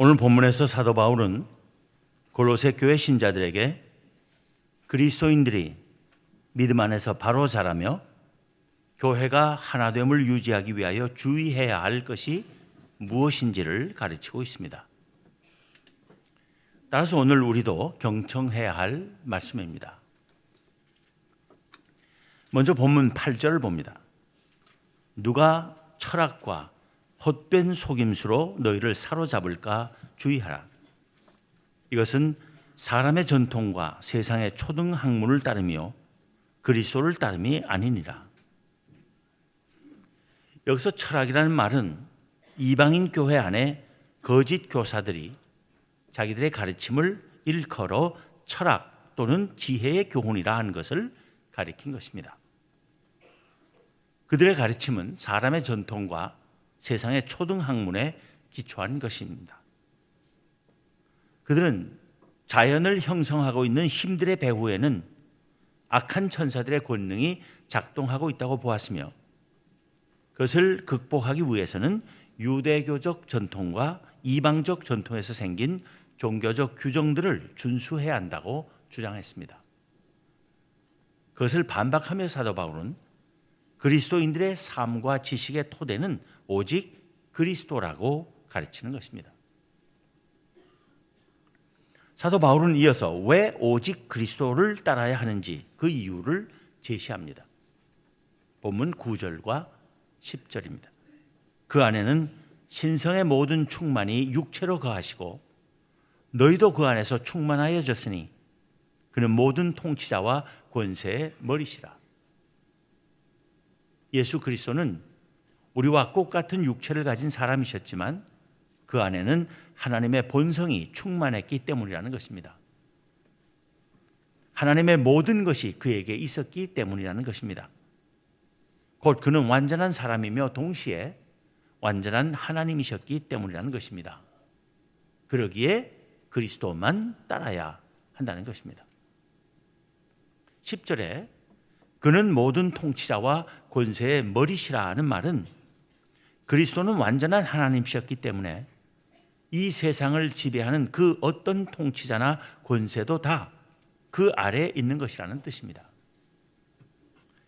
오늘 본문에서 사도 바울은 골로새 교회 신자들에게 그리스도인들이 믿음 안에서 바로 자라며 교회가 하나됨을 유지하기 위하여 주의해야 할 것이 무엇인지를 가르치고 있습니다. 따라서 오늘 우리도 경청해야 할 말씀입니다. 먼저 본문 8절을 봅니다. 누가 철학과 헛된 속임수로 너희를 사로잡을까 주의하라. 이것은 사람의 전통과 세상의 초등 학문을 따르며 그리스도를 따름이 아니니라. 여기서 철학이라는 말은 이방인 교회 안에 거짓 교사들이 자기들의 가르침을 일컬어 철학 또는 지혜의 교훈이라 하는 것을 가리킨 것입니다. 그들의 가르침은 사람의 전통과 세상의 초등 학문에 기초한 것입니다. 그들은 자연을 형성하고 있는 힘들의 배후에는 악한 천사들의 권능이 작동하고 있다고 보았으며 그것을 극복하기 위해서는 유대교적 전통과 이방적 전통에서 생긴 종교적 규정들을 준수해야 한다고 주장했습니다. 그것을 반박하며 사도 바울은 그리스도인들의 삶과 지식의 토대는 오직 그리스도라고 가르치는 것입니다. 사도 바울은 이어서 왜 오직 그리스도를 따라야 하는지 그 이유를 제시합니다. 본문 9절과 10절입니다. 그 안에는 신성의 모든 충만이 육체로 거하시고 너희도 그 안에서 충만하여졌으니 그는 모든 통치자와 권세의 머리시라. 예수 그리스도는 우리와 똑같은 육체를 가진 사람이셨지만 그 안에는 하나님의 본성이 충만했기 때문이라는 것입니다. 하나님의 모든 것이 그에게 있었기 때문이라는 것입니다. 곧 그는 완전한 사람이며 동시에 완전한 하나님이셨기 때문이라는 것입니다. 그러기에 그리스도만 따라야 한다는 것입니다. 10절에 그는 모든 통치자와 권세의 머리시라 하는 말은 그리스도는 완전한 하나님이셨기 때문에 이 세상을 지배하는 그 어떤 통치자나 권세도 다 그 아래에 있는 것이라는 뜻입니다.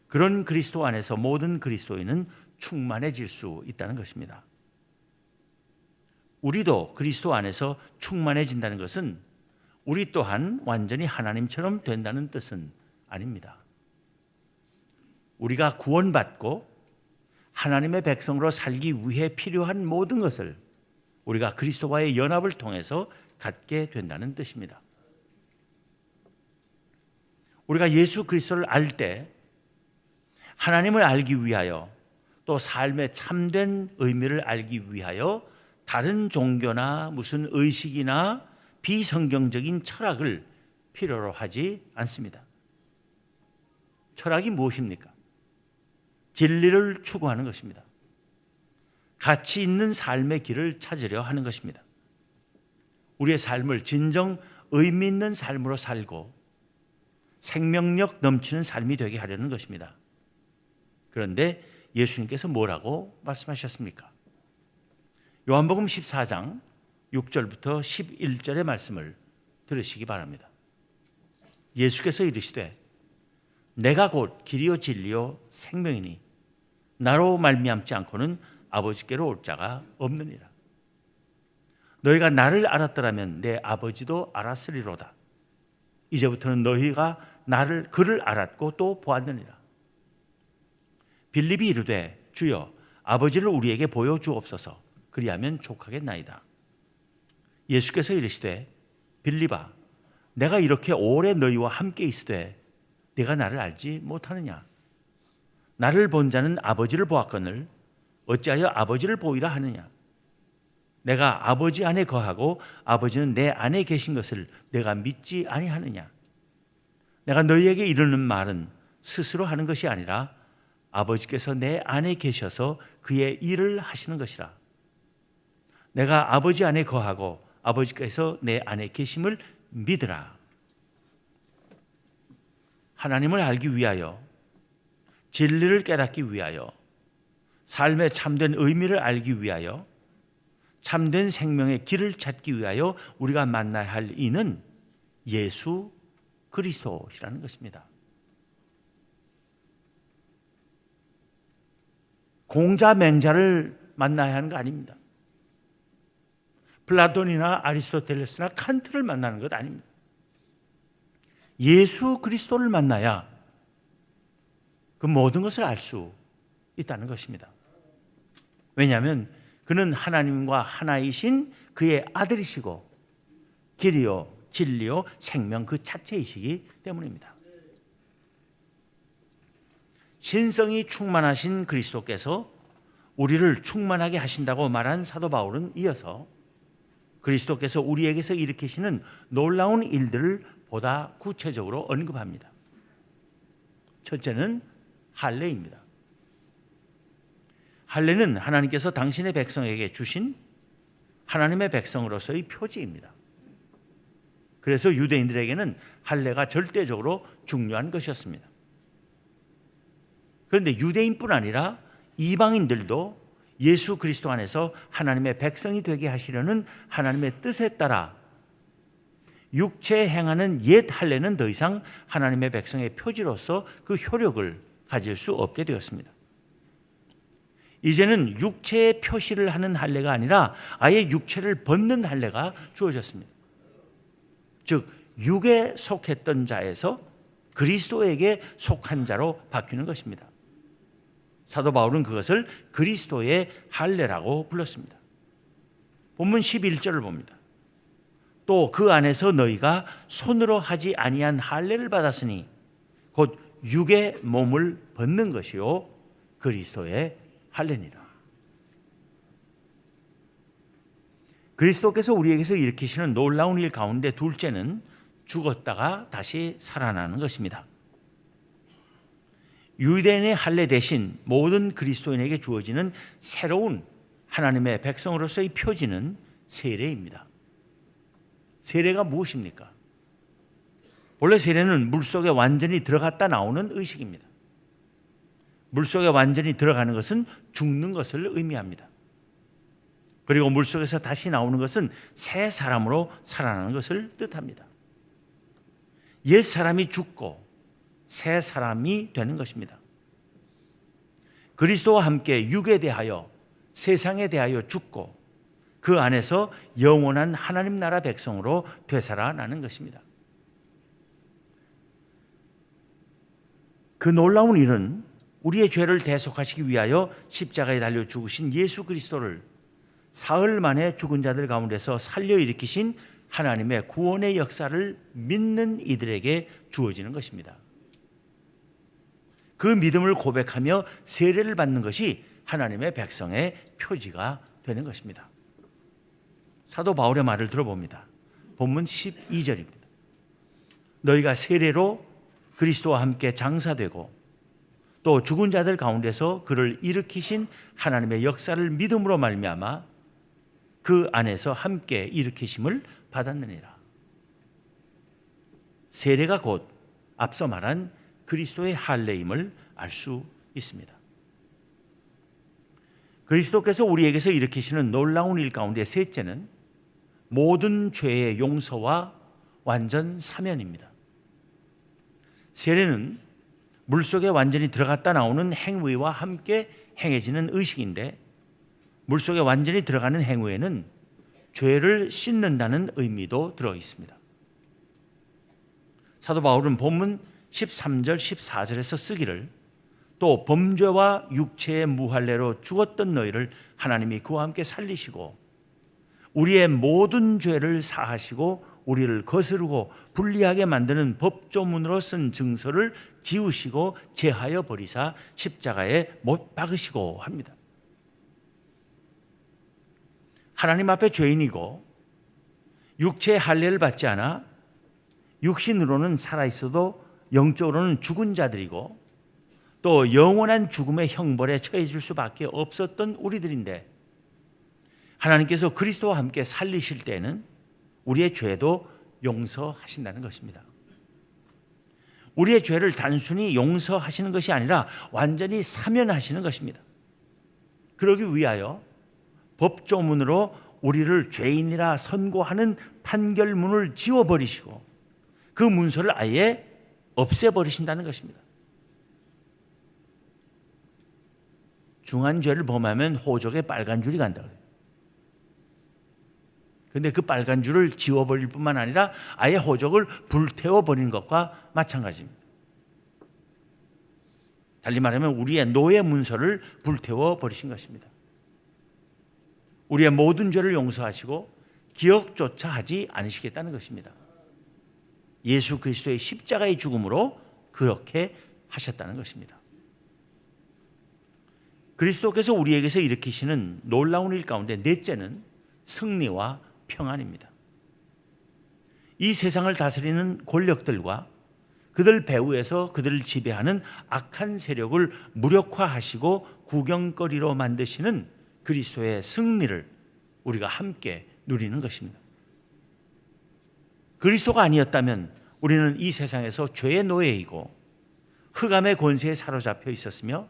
그런 그리스도 안에서 모든 그리스도인은 충만해질 수 있다는 것입니다. 우리도 그리스도 안에서 충만해진다는 것은 우리 또한 완전히 하나님처럼 된다는 뜻은 아닙니다. 우리가 구원받고 하나님의 백성으로 살기 위해 필요한 모든 것을 우리가 그리스도와의 연합을 통해서 갖게 된다는 뜻입니다. 우리가 예수 그리스도를 알 때 하나님을 알기 위하여 또 삶의 참된 의미를 알기 위하여 다른 종교나 무슨 의식이나 비성경적인 철학을 필요로 하지 않습니다. 철학이 무엇입니까? 진리를 추구하는 것입니다. 가치 있는 삶의 길을 찾으려 하는 것입니다. 우리의 삶을 진정 의미 있는 삶으로 살고 생명력 넘치는 삶이 되게 하려는 것입니다. 그런데 예수님께서 뭐라고 말씀하셨습니까? 요한복음 14장 6절부터 11절의 말씀을 들으시기 바랍니다. 예수께서 이르시되 내가 곧 길이요 진리요 생명이니 나로 말미암지 않고는 아버지께로 올 자가 없느니라. 너희가 나를 알았더라면 내 아버지도 알았으리로다. 이제부터는 너희가 그를 알았고 또 보았느니라. 빌립이 이르되 주여 아버지를 우리에게 보여주옵소서. 그리하면 족하겠나이다. 예수께서 이르시되 빌립아 내가 이렇게 오래 너희와 함께 있으되 네가 나를 알지 못하느냐? 나를 본 자는 아버지를 보았거늘 어찌하여 아버지를 보이라 하느냐? 내가 아버지 안에 거하고 아버지는 내 안에 계신 것을 내가 믿지 아니하느냐? 내가 너희에게 이르는 말은 스스로 하는 것이 아니라 아버지께서 내 안에 계셔서 그의 일을 하시는 것이라. 내가 아버지 안에 거하고 아버지께서 내 안에 계심을 믿으라. 하나님을 알기 위하여, 진리를 깨닫기 위하여, 삶의 참된 의미를 알기 위하여 참된 생명의 길을 찾기 위하여 우리가 만나야 할 이는 예수 그리스도시라는 것입니다. 공자 맹자를 만나야 하는 거 아닙니다. 플라톤이나 아리스토텔레스나 칸트를 만나는 것 아닙니다. 예수 그리스도를 만나야 그 모든 것을 알 수 있다는 것입니다. 왜냐하면 그는 하나님과 하나이신 그의 아들이시고 길이요 진리요 생명 그 자체이시기 때문입니다. 신성이 충만하신 그리스도께서 우리를 충만하게 하신다고 말한 사도 바울은 이어서 그리스도께서 우리에게서 일으키시는 놀라운 일들을 보다 구체적으로 언급합니다. 첫째는 할례입니다. 할례는 하나님께서 당신의 백성에게 주신 하나님의 백성으로서의 표지입니다. 그래서 유대인들에게는 할례가 절대적으로 중요한 것이었습니다. 그런데 유대인뿐 아니라 이방인들도 예수 그리스도 안에서 하나님의 백성이 되게 하시려는 하나님의 뜻에 따라 육체에 행하는 옛 할례는 더 이상 하나님의 백성의 표지로서 그 효력을 가질 수 없게 되었습니다. 이제는 육체의 표시를 하는 할례가 아니라 아예 육체를 벗는 할례가 주어졌습니다. 즉 육에 속했던 자에서 그리스도에게 속한 자로 바뀌는 것입니다. 사도 바울은 그것을 그리스도의 할례라고 불렀습니다. 본문 11절을 봅니다. 또 그 안에서 너희가 손으로 하지 아니한 할례를 받았으니 곧 육의 몸을 벗는 것이요 그리스도의 할례니라. 그리스도께서 우리에게서 일으키시는 놀라운 일 가운데 둘째는 죽었다가 다시 살아나는 것입니다. 유대인의 할례 대신 모든 그리스도인에게 주어지는 새로운 하나님의 백성으로서의 표지는 세례입니다. 세례가 무엇입니까? 원래 세례는 물속에 완전히 들어갔다 나오는 의식입니다. 물속에 완전히 들어가는 것은 죽는 것을 의미합니다. 그리고 물속에서 다시 나오는 것은 새 사람으로 살아나는 것을 뜻합니다. 옛 사람이 죽고 새 사람이 되는 것입니다. 그리스도와 함께 육에 대하여 세상에 대하여 죽고 그 안에서 영원한 하나님 나라 백성으로 되살아나는 것입니다. 그 놀라운 일은 우리의 죄를 대속하시기 위하여 십자가에 달려 죽으신 예수 그리스도를 사흘 만에 죽은 자들 가운데서 살려 일으키신 하나님의 구원의 역사를 믿는 이들에게 주어지는 것입니다. 그 믿음을 고백하며 세례를 받는 것이 하나님의 백성의 표지가 되는 것입니다. 사도 바울의 말을 들어봅니다. 본문 12절입니다. 너희가 세례로 그리스도와 함께 장사되고 또 죽은 자들 가운데서 그를 일으키신 하나님의 역사를 믿음으로 말미암아 그 안에서 함께 일으키심을 받았느니라. 세례가 곧 앞서 말한 그리스도의 할례임을 알 수 있습니다. 그리스도께서 우리에게서 일으키시는 놀라운 일 가운데 셋째는 모든 죄의 용서와 완전 사면입니다. 세례는 물속에 완전히 들어갔다 나오는 행위와 함께 행해지는 의식인데 물속에 완전히 들어가는 행위에는 죄를 씻는다는 의미도 들어 있습니다. 사도 바울은 본문 13절 14절에서 쓰기를 또 범죄와 육체의 무할례로 죽었던 너희를 하나님이 그와 함께 살리시고 우리의 모든 죄를 사하시고 우리를 거스르고 불리하게 만드는 법조문으로 쓴 증서를 지우시고 제하여 버리사 십자가에 못 박으시고 합니다. 하나님 앞에 죄인이고 육체의 할례를 받지 않아 육신으로는 살아있어도 영적으로는 죽은 자들이고 또 영원한 죽음의 형벌에 처해질 수밖에 없었던 우리들인데 하나님께서 그리스도와 함께 살리실 때는 우리의 죄도 용서하신다는 것입니다. 우리의 죄를 단순히 용서하시는 것이 아니라 완전히 사면하시는 것입니다. 그러기 위하여 법조문으로 우리를 죄인이라 선고하는 판결문을 지워버리시고 그 문서를 아예 없애버리신다는 것입니다. 중한 죄를 범하면 호적에 빨간 줄이 간다. 그런데 그 빨간 줄을 지워버릴 뿐만 아니라 아예 호적을 불태워버리는 것과 마찬가지입니다. 달리 말하면 우리의 노예 문서를 불태워버리신 것입니다. 우리의 모든 죄를 용서하시고 기억조차 하지 않으시겠다는 것입니다. 예수 그리스도의 십자가의 죽음으로 그렇게 하셨다는 것입니다. 그리스도께서 우리에게서 일으키시는 놀라운 일 가운데 넷째는 승리와 평안입니다. 이 세상을 다스리는 권력들과 그들 배후에서 그들을 지배하는 악한 세력을 무력화하시고 구경거리로 만드시는 그리스도의 승리를 우리가 함께 누리는 것입니다. 그리스도가 아니었다면 우리는 이 세상에서 죄의 노예이고 흑암의 권세에 사로잡혀 있었으며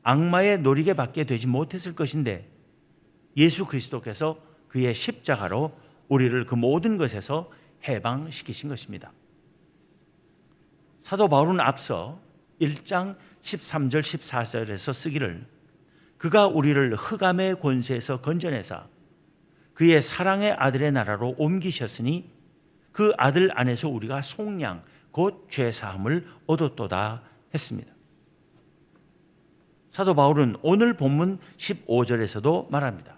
악마의 노리게 받게 되지 못했을 것인데 예수 그리스도께서 그의 십자가로 우리를 그 모든 것에서 해방시키신 것입니다. 사도 바울은 앞서 1장 13절 14절에서 쓰기를 그가 우리를 흑암의 권세에서 건져내사 그의 사랑의 아들의 나라로 옮기셨으니 그 아들 안에서 우리가 속량 곧 죄사함을 얻었도다 했습니다. 사도 바울은 오늘 본문 15절에서도 말합니다.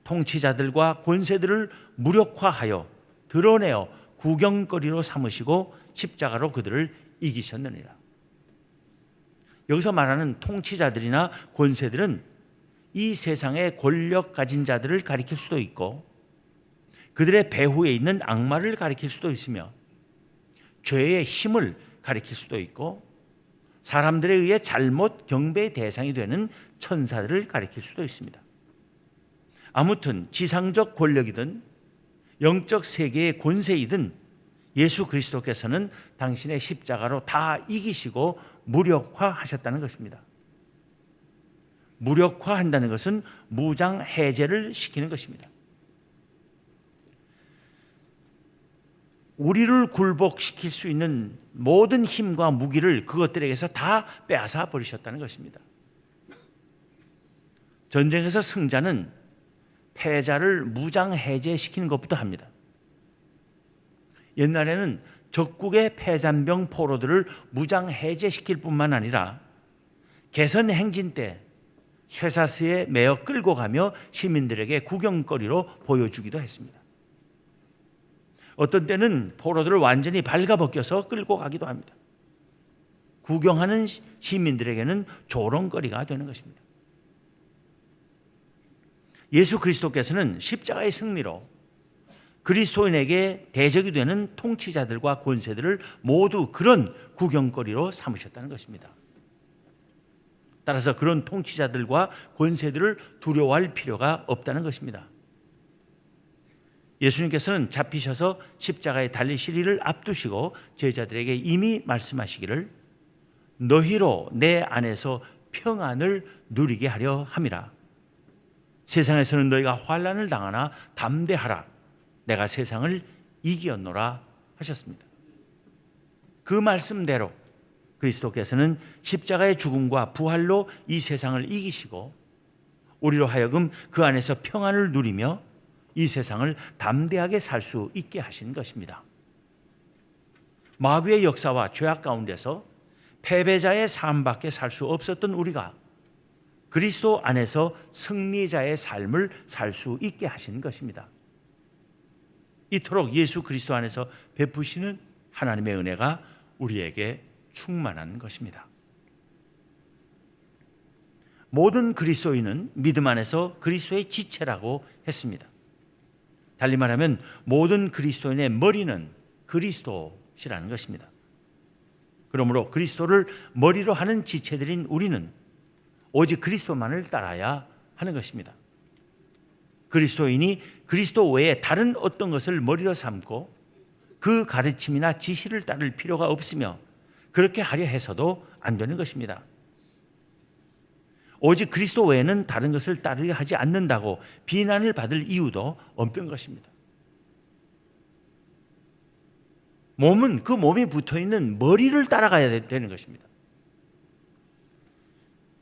통치자들과 권세들을 무력화하여 드러내어 구경거리로 삼으시고 십자가로 그들을 이기셨느니라. 여기서 말하는 통치자들이나 권세들은 이 세상의 권력 가진 자들을 가리킬 수도 있고 그들의 배후에 있는 악마를 가리킬 수도 있으며 죄의 힘을 가리킬 수도 있고 사람들에 의해 잘못 경배의 대상이 되는 천사들을 가리킬 수도 있습니다. 아무튼 지상적 권력이든 영적 세계의 권세이든 예수 그리스도께서는 당신의 십자가로 다 이기시고 무력화하셨다는 것입니다. 무력화한다는 것은 무장 해제를 시키는 것입니다. 우리를 굴복시킬 수 있는 모든 힘과 무기를 그것들에게서 다 빼앗아 버리셨다는 것입니다. 전쟁에서 승자는 패자를 무장 해제시키는 것부터 합니다. 옛날에는 적국의 패잔병 포로들을 무장 해제시킬 뿐만 아니라 개선 행진 때 쇠사슬에 매어 끌고 가며 시민들에게 구경거리로 보여주기도 했습니다. 어떤 때는 포로들을 완전히 발가벗겨서 끌고 가기도 합니다. 구경하는 시민들에게는 조롱거리가 되는 것입니다. 예수 그리스도께서는 십자가의 승리로 그리스도인에게 대적이 되는 통치자들과 권세들을 모두 그런 구경거리로 삼으셨다는 것입니다. 따라서 그런 통치자들과 권세들을 두려워할 필요가 없다는 것입니다. 예수님께서는 잡히셔서 십자가에 달리실 일을 앞두시고 제자들에게 이미 말씀하시기를 너희로 내 안에서 평안을 누리게 하려 함이라. 세상에서는 너희가 환난을 당하나 담대하라. 내가 세상을 이기었노라 하셨습니다. 그 말씀대로 그리스도께서는 십자가의 죽음과 부활로 이 세상을 이기시고 우리로 하여금 그 안에서 평안을 누리며 이 세상을 담대하게 살 수 있게 하신 것입니다. 마귀의 역사와 죄악 가운데서 패배자의 삶밖에 살 수 없었던 우리가 그리스도 안에서 승리자의 삶을 살 수 있게 하신 것입니다. 이토록 예수 그리스도 안에서 베푸시는 하나님의 은혜가 우리에게 충만한 것입니다. 모든 그리스도인은 믿음 안에서 그리스도의 지체라고 했습니다. 달리 말하면 모든 그리스도인의 머리는 그리스도시라는 것입니다. 그러므로 그리스도를 머리로 하는 지체들인 우리는 오직 그리스도만을 따라야 하는 것입니다. 그리스도인이 그리스도 외에 다른 어떤 것을 머리로 삼고 그 가르침이나 지시를 따를 필요가 없으며 그렇게 하려 해서도 안 되는 것입니다. 오직 그리스도 외에는 다른 것을 따르려 하지 않는다고 비난을 받을 이유도 없던 것입니다. 몸은 그 몸이 붙어있는 머리를 따라가야 되는 것입니다.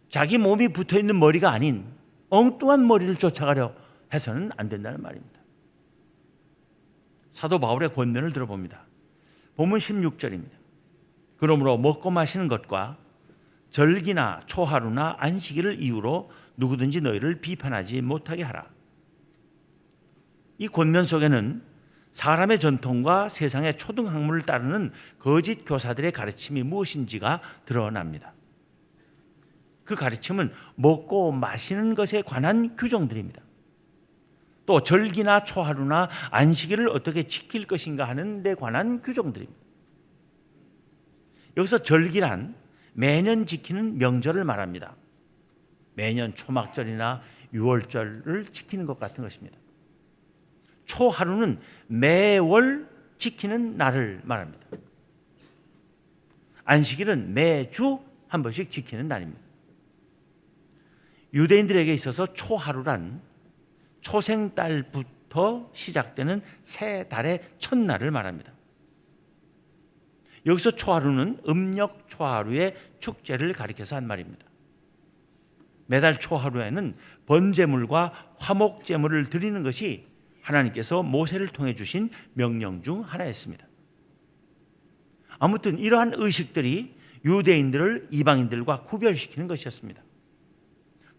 자기 몸이 붙어있는 머리가 아닌 엉뚱한 머리를 쫓아가려 해서는 안 된다는 말입니다. 사도 바울의 권면을 들어봅니다. 본문 16절입니다. 그러므로 먹고 마시는 것과 절기나 초하루나 안식일을 이유로 누구든지 너희를 비판하지 못하게 하라. 이 권면 속에는 사람의 전통과 세상의 초등학문을 따르는 거짓 교사들의 가르침이 무엇인지가 드러납니다. 그 가르침은 먹고 마시는 것에 관한 규정들입니다. 또 절기나 초하루나 안식일을 어떻게 지킬 것인가 하는 데 관한 규정들입니다. 여기서 절기란 매년 지키는 명절을 말합니다. 매년 초막절이나 유월절을 지키는 것 같은 것입니다. 초하루는 매월 지키는 날을 말합니다. 안식일은 매주 한 번씩 지키는 날입니다. 유대인들에게 있어서 초하루란 초생달부터 시작되는 새 달의 첫날을 말합니다. 여기서 초하루는 음력 초하루의 축제를 가리켜서 한 말입니다. 매달 초하루에는 번제물과 화목제물을 드리는 것이 하나님께서 모세를 통해 주신 명령 중 하나였습니다. 아무튼 이러한 의식들이 유대인들을 이방인들과 구별시키는 것이었습니다.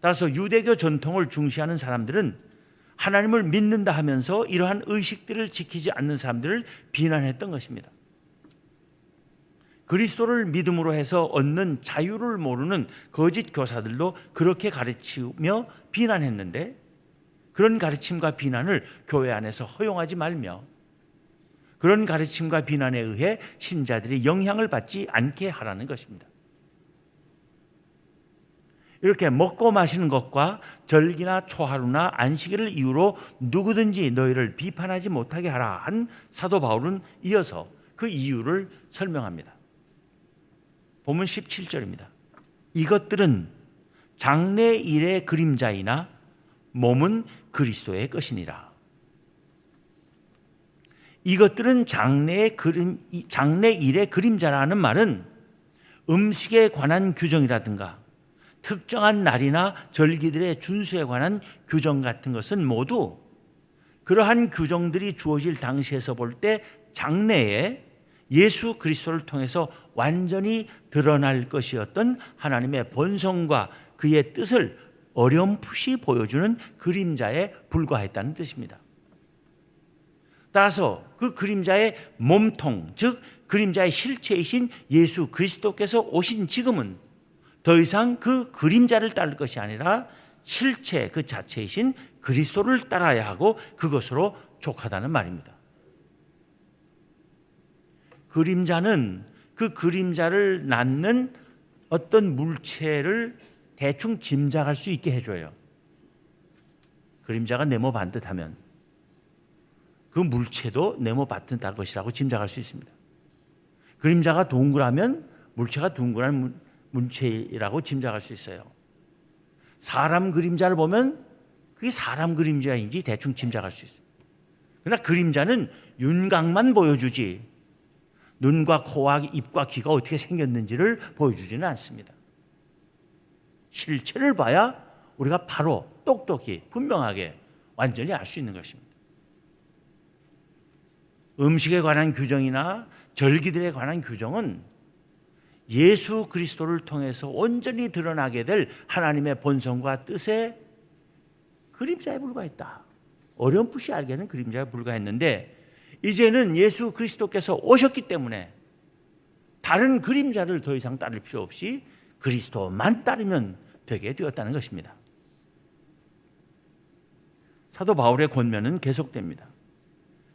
따라서 유대교 전통을 중시하는 사람들은 하나님을 믿는다 하면서 이러한 의식들을 지키지 않는 사람들을 비난했던 것입니다. 그리스도를 믿음으로 해서 얻는 자유를 모르는 거짓 교사들도 그렇게 가르치며 비난했는데, 그런 가르침과 비난을 교회 안에서 허용하지 말며 그런 가르침과 비난에 의해 신자들이 영향을 받지 않게 하라는 것입니다. 이렇게 먹고 마시는 것과 절기나 초하루나 안식일을 이유로 누구든지 너희를 비판하지 못하게 하라 한 사도 바울은 이어서 그 이유를 설명합니다. 본문 17절입니다. 이것들은 장래일의 그림자이나 몸은 그리스도의 것이니라. 이것들은 장래일의 그림자라는 말은 음식에 관한 규정이라든가 특정한 날이나 절기들의 준수에 관한 규정 같은 것은 모두 그러한 규정들이 주어질 당시에서 볼 때 장래에 예수 그리스도를 통해서 완전히 드러날 것이었던 하나님의 본성과 그의 뜻을 어렴풋이 보여주는 그림자에 불과했다는 뜻입니다. 따라서 그 그림자의 몸통, 즉 그림자의 실체이신 예수 그리스도께서 오신 지금은 더 이상 그 그림자를 따를 것이 아니라 실체 그 자체이신 그리스도를 따라야 하고 그것으로 족하다는 말입니다. 그림자는 그 그림자를 낳는 어떤 물체를 대충 짐작할 수 있게 해줘요. 그림자가 네모 반듯하면 그 물체도 네모 반듯한 것이라고 짐작할 수 있습니다. 그림자가 동그라면 물체가 둥그란 물체라고 짐작할 수 있어요. 사람 그림자를 보면 그게 사람 그림자인지 대충 짐작할 수 있어요. 그러나 그림자는 윤곽만 보여주지 눈과 코와 입과 귀가 어떻게 생겼는지를 보여주지는 않습니다. 실체를 봐야 우리가 바로 똑똑히 분명하게 완전히 알 수 있는 것입니다. 음식에 관한 규정이나 절기들에 관한 규정은 예수 그리스도를 통해서 온전히 드러나게 될 하나님의 본성과 뜻의 그림자에 불과했다. 어렴풋이 알게는 그림자에 불과했는데 이제는 예수 그리스도께서 오셨기 때문에 다른 그림자를 더 이상 따를 필요 없이 그리스도만 따르면 되게 되었다는 것입니다. 사도 바울의 권면은 계속됩니다.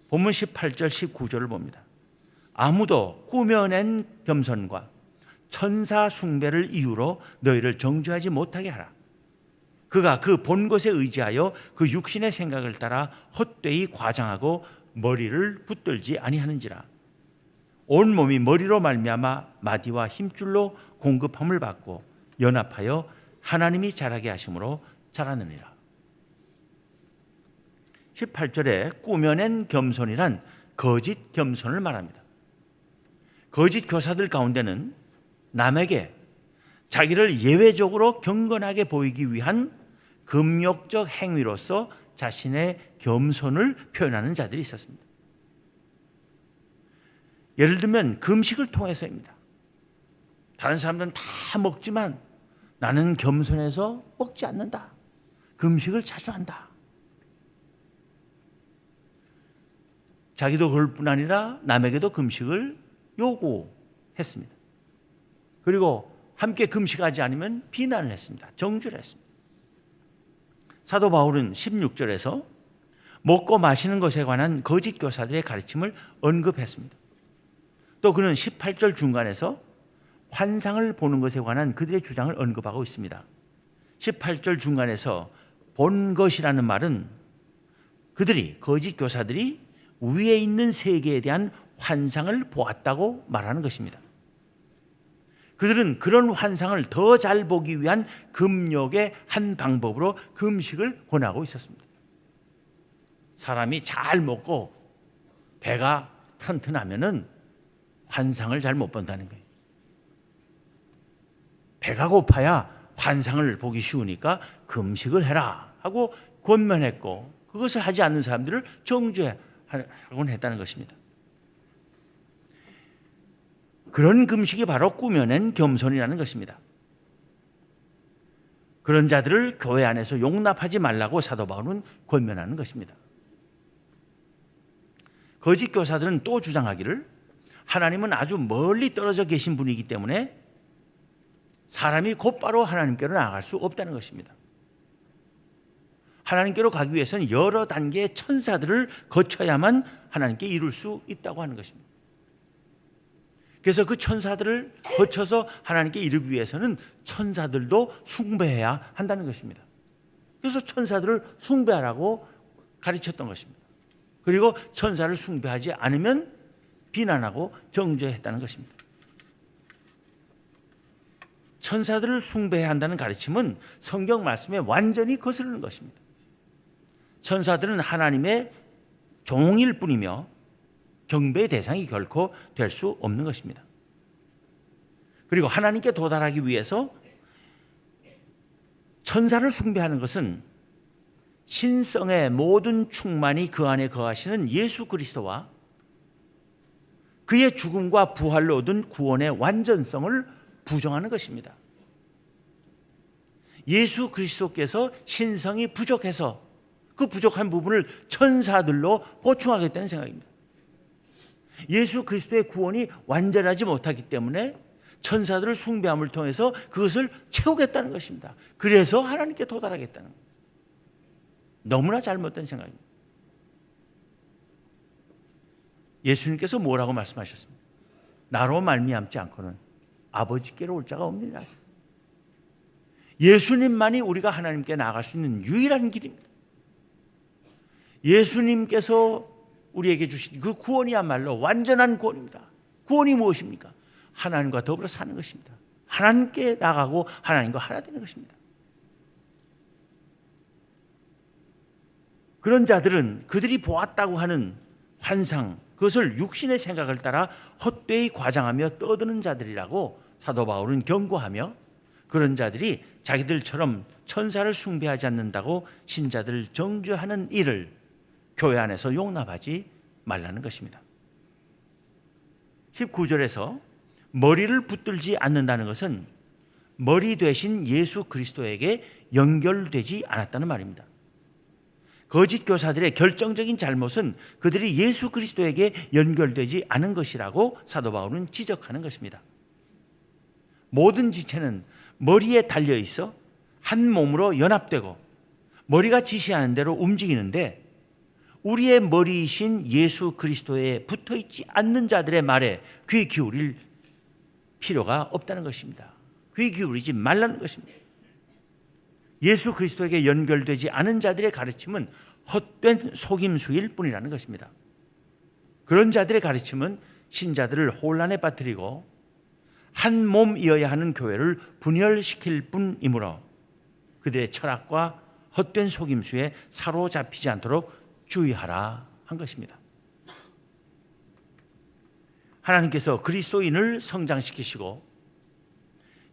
본문 18절 19절을 봅니다. 아무도 꾸며낸 겸손과 천사 숭배를 이유로 너희를 정죄하지 못하게 하라. 그가 그 본 것에 의지하여 그 육신의 생각을 따라 헛되이 과장하고 머리를 붙들지 아니하는지라. 온 몸이 머리로 말미암아 마디와 힘줄로 공급함을 받고 연합하여 하나님이 자라게 하심으로 자라느니라. 18절에 꾸며낸 겸손이란 거짓 겸손을 말합니다. 거짓 교사들 가운데는 남에게 자기를 예외적으로 경건하게 보이기 위한 금욕적 행위로서 자신의 겸손을 표현하는 자들이 있었습니다. 예를 들면 금식을 통해서입니다. 다른 사람들은 다 먹지만 나는 겸손해서 먹지 않는다. 금식을 자주 한다. 자기도 그럴 뿐 아니라 남에게도 금식을 요구했습니다. 그리고 함께 금식하지 않으면 비난을 했습니다. 정죄를 했습니다. 사도 바울은 16절에서 먹고 마시는 것에 관한 거짓 교사들의 가르침을 언급했습니다. 또 그는 18절 중간에서 환상을 보는 것에 관한 그들의 주장을 언급하고 있습니다. 18절 중간에서 본 것이라는 말은 그들이 거짓 교사들이 위에 있는 세계에 대한 환상을 보았다고 말하는 것입니다. 그들은 그런 환상을 더 잘 보기 위한 금욕의 한 방법으로 금식을 권하고 있었습니다. 사람이 잘 먹고 배가 튼튼하면은 환상을 잘 못 본다는 거예요. 배가 고파야 환상을 보기 쉬우니까 금식을 해라 하고 권면했고, 그것을 하지 않는 사람들을 정죄하곤 했다는 것입니다. 그런 금식이 바로 꾸며낸 겸손이라는 것입니다. 그런 자들을 교회 안에서 용납하지 말라고 사도 바울은 권면하는 것입니다. 거짓 교사들은 또 주장하기를 하나님은 아주 멀리 떨어져 계신 분이기 때문에 사람이 곧바로 하나님께로 나아갈 수 없다는 것입니다. 하나님께로 가기 위해서는 여러 단계의 천사들을 거쳐야만 하나님께 이룰 수 있다고 하는 것입니다. 그래서 그 천사들을 거쳐서 하나님께 이르기 위해서는 천사들도 숭배해야 한다는 것입니다. 그래서 천사들을 숭배하라고 가르쳤던 것입니다. 그리고 천사를 숭배하지 않으면 비난하고 정죄했다는 것입니다. 천사들을 숭배해야 한다는 가르침은 성경 말씀에 완전히 거스르는 것입니다. 천사들은 하나님의 종일 뿐이며 경배의 대상이 결코 될 수 없는 것입니다. 그리고 하나님께 도달하기 위해서 천사를 숭배하는 것은 신성의 모든 충만이 그 안에 거하시는 예수 그리스도와 그의 죽음과 부활로 얻은 구원의 완전성을 부정하는 것입니다. 예수 그리스도께서 신성이 부족해서 그 부족한 부분을 천사들로 보충하겠다는 생각입니다. 예수 그리스도의 구원이 완전하지 못하기 때문에 천사들을 숭배함을 통해서 그것을 채우겠다는 것입니다. 그래서 하나님께 도달하겠다는 겁니다. 너무나 잘못된 생각입니다. 예수님께서 뭐라고 말씀하셨습니까? 나로 말미암지 않고는 아버지께로 올 자가 없느니라. 예수님만이 우리가 하나님께 나아갈 수 있는 유일한 길입니다. 예수님께서 우리에게 주신 그 구원이야말로 완전한 구원입니다. 구원이 무엇입니까? 하나님과 더불어 사는 것입니다. 하나님께 나가고 하나님과 하나 되는 것입니다. 그런 자들은 그들이 보았다고 하는 환상, 그것을 육신의 생각을 따라 헛되이 과장하며 떠드는 자들이라고 사도 바울은 경고하며, 그런 자들이 자기들처럼 천사를 숭배하지 않는다고 신자들을 정죄하는 일을 교회 안에서 용납하지 말라는 것입니다. 19절에서 머리를 붙들지 않는다는 것은 머리 되신 예수 그리스도에게 연결되지 않았다는 말입니다. 거짓 교사들의 결정적인 잘못은 그들이 예수 그리스도에게 연결되지 않은 것이라고 사도 바울은 지적하는 것입니다. 모든 지체는 머리에 달려 있어 한 몸으로 연합되고 머리가 지시하는 대로 움직이는데, 우리의 머리이신 예수 그리스도에 붙어있지 않는 자들의 말에 귀 기울일 필요가 없다는 것입니다. 귀 기울이지 말라는 것입니다. 예수 그리스도에게 연결되지 않은 자들의 가르침은 헛된 속임수일 뿐이라는 것입니다. 그런 자들의 가르침은 신자들을 혼란에 빠뜨리고 한 몸이어야 하는 교회를 분열시킬 뿐이므로 그들의 철학과 헛된 속임수에 사로잡히지 않도록 주의하라 한 것입니다. 하나님께서 그리스도인을 성장시키시고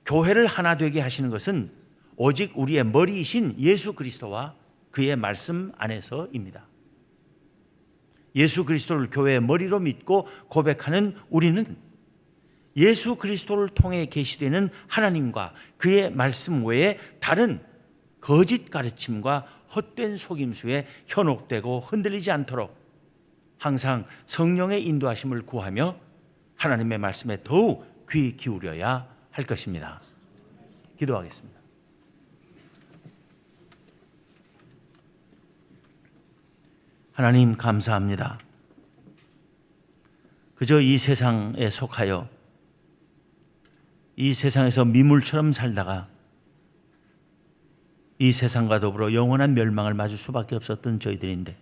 교회를 하나 되게 하시는 것은 오직 우리의 머리이신 예수 그리스도와 그의 말씀 안에서입니다. 예수 그리스도를 교회의 머리로 믿고 고백하는 우리는 예수 그리스도를 통해 계시되는 하나님과 그의 말씀 외에 다른 거짓 가르침과 헛된 속임수에 현혹되고 흔들리지 않도록 항상 성령의 인도하심을 구하며 하나님의 말씀에 더욱 귀 기울여야 할 것입니다. 기도하겠습니다. 하나님 감사합니다. 그저 이 세상에 속하여 이 세상에서 미물처럼 살다가 이 세상과 더불어 영원한 멸망을 맞을 수밖에 없었던 저희들인데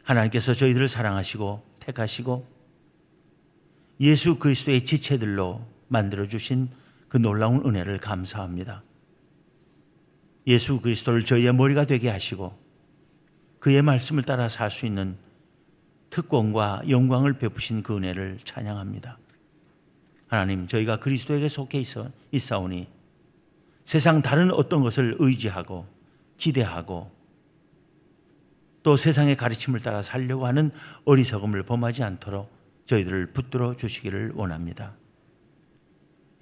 하나님께서 저희들을 사랑하시고 택하시고 예수 그리스도의 지체들로 만들어주신 그 놀라운 은혜를 감사합니다. 예수 그리스도를 저희의 머리가 되게 하시고 그의 말씀을 따라 살 수 있는 특권과 영광을 베푸신 그 은혜를 찬양합니다. 하나님, 저희가 그리스도에게 속해 있사오니 세상 다른 어떤 것을 의지하고 기대하고 또 세상의 가르침을 따라 살려고 하는 어리석음을 범하지 않도록 저희들을 붙들어 주시기를 원합니다.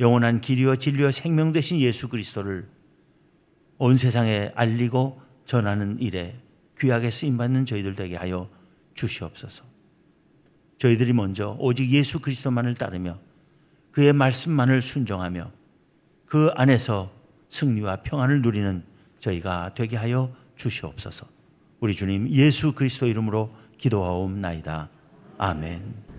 영원한 길이요 진리요 생명 되신 예수 그리스도를 온 세상에 알리고 전하는 일에 귀하게 쓰임받는 저희들 되게 하여 주시옵소서. 저희들이 먼저 오직 예수 그리스도만을 따르며 그의 말씀만을 순종하며 그 안에서 승리와 평안을 누리는 저희가 되게 하여 주시옵소서. 우리 주님 예수 그리스도 이름으로 기도하옵나이다. 아멘.